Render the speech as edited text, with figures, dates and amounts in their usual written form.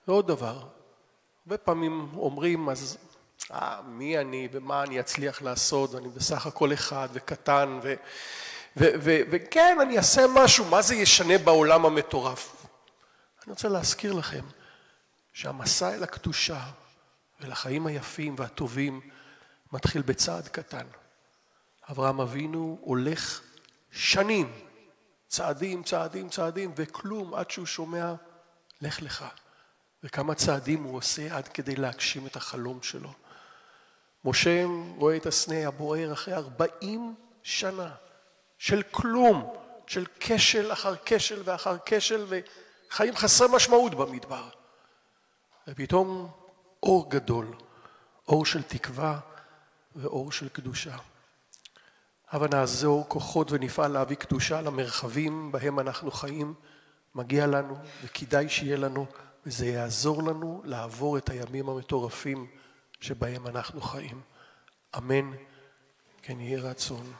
ועוד דבר, הרבה פעמים אומרים, אז מי אני ומה אני אצליח לעשות, ואני בסך הכל אחד וקטן, וכן, אני אעשה משהו, מה זה ישנה בעולם המטורף? אני רוצה להזכיר לכם שהמסע אל הקדושה ולחיים היפים והטובים מתחיל בצעד קטן. אברהם אבינו הולך שנים, צעדים, צעדים, צעדים, וכלום עד שהוא שומע, לך לך. וכמה צעדים הוא עושה עד כדי להגשים את החלום שלו. משה רואה את הסנה הבוער אחרי 40 שנה של כלום, של כשל אחר כשל ואחר כשל, וחיים חסרי משמעות במדבר. ופתאום אור גדול, אור של תקווה ואור של קדושה. אבל נעזור כוחות ונפעל להביא קדושה למרחבים בהם אנחנו חיים, מגיע לנו וכדאי שיהיה לנו, וזה יעזור לנו לעבור את הימים המטורפים שבהם אנחנו חיים. אמן, כן יהיה רצון.